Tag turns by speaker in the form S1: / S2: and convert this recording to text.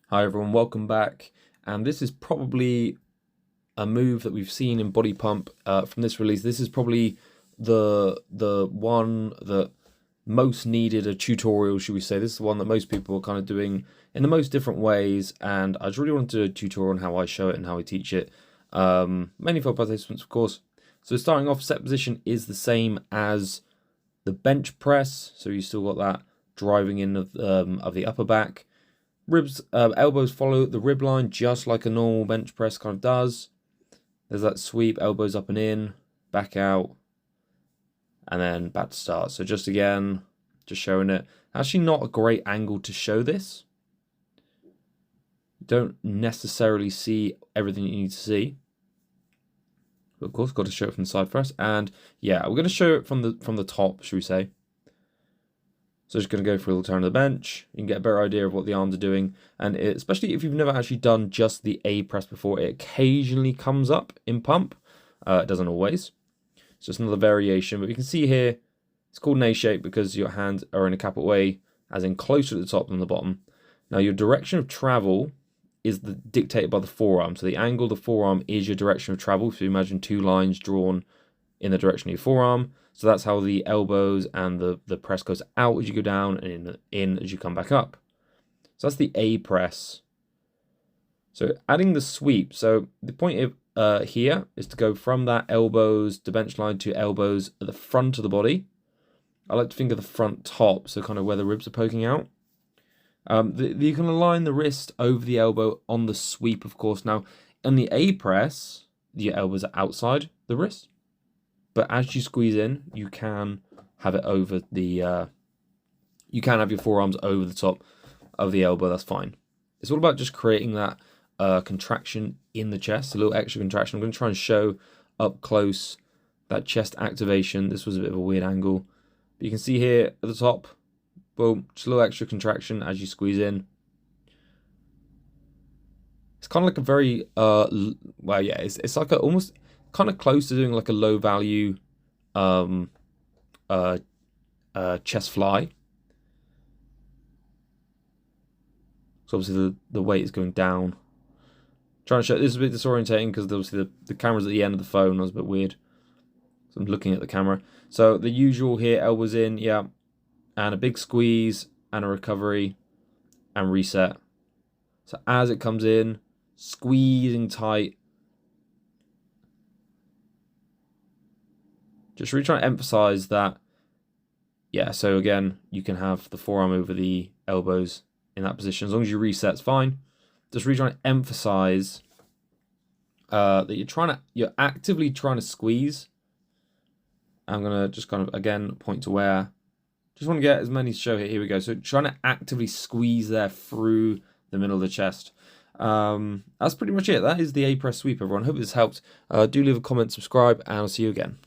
S1: Hi everyone, welcome back. And this is probably a move that we've seen in body pump from this release. This is probably the one that most needed a tutorial, should we say. This is the one that most people are kind of doing in the most different ways, and I just really want to do a tutorial on how I show it and how I teach it, mainly for participants, of course. So starting off, set position is the same as the bench press, so you still got that driving in of the upper back. Ribs, elbows follow the rib line just like a normal bench press kind of does. There's that sweep, elbows up and in, back out, and then back to start. So just again, just showing it. Actually not a great angle to show this. You don't necessarily see everything you need to see. But of course, got to show it from the side first. And yeah, we're going to show it from the top, should we say. So just going to go for a little turn of the bench. You can get a better idea of what the arms are doing. And especially if you've never actually done just the A press before, it occasionally comes up in pump. It doesn't always. It's just another variation. But you can see here, it's called an A shape because your hands are in a capital A, as in closer to the top than the bottom. Now your direction of travel is dictated by the forearm. So the angle of the forearm is your direction of travel. So you imagine two lines drawn in the direction of your forearm. So that's how the elbows and the press goes out as you go down and in as you come back up. So that's the A press. So adding the sweep. So the point of here is to go from that elbows to bench line to elbows at the front of the body. I like to think of the front top, so kind of where the ribs are poking out. You can align the wrist over the elbow on the sweep, of course. Now, on the A press, your elbows are outside the wrist. But as you squeeze in, you can have it over the, you can have your forearms over the top of the elbow, that's fine. It's all about just creating that contraction in the chest, a little extra contraction. I'm going to try and show up close that chest activation. This was a bit of a weird angle. But you can see here at the top, boom, just a little extra contraction as you squeeze in. It's kind of like a very, well, yeah, it's like a almost kind of close to doing like a low value chest fly. So obviously the weight is going down. Trying to show this is a bit disorientating because obviously the camera's at the end of the phone. That was a bit weird. So I'm looking at the camera. So the usual here, elbows in, yeah, and a big squeeze and a recovery and reset. So as it comes in, squeezing tight. Just really trying to emphasize that, yeah, so again, you can have the forearm over the elbows in that position. As long as you reset, it's fine. Just really trying to emphasize that you're actively trying to squeeze. I'm going to just kind of, again, point to where, just want to get as many to show here. Here we go. So trying to actively squeeze there through the middle of the chest. That's pretty much it. That is the A press sweep, everyone. Hope this helped. Do leave a comment, subscribe, and I'll see you again.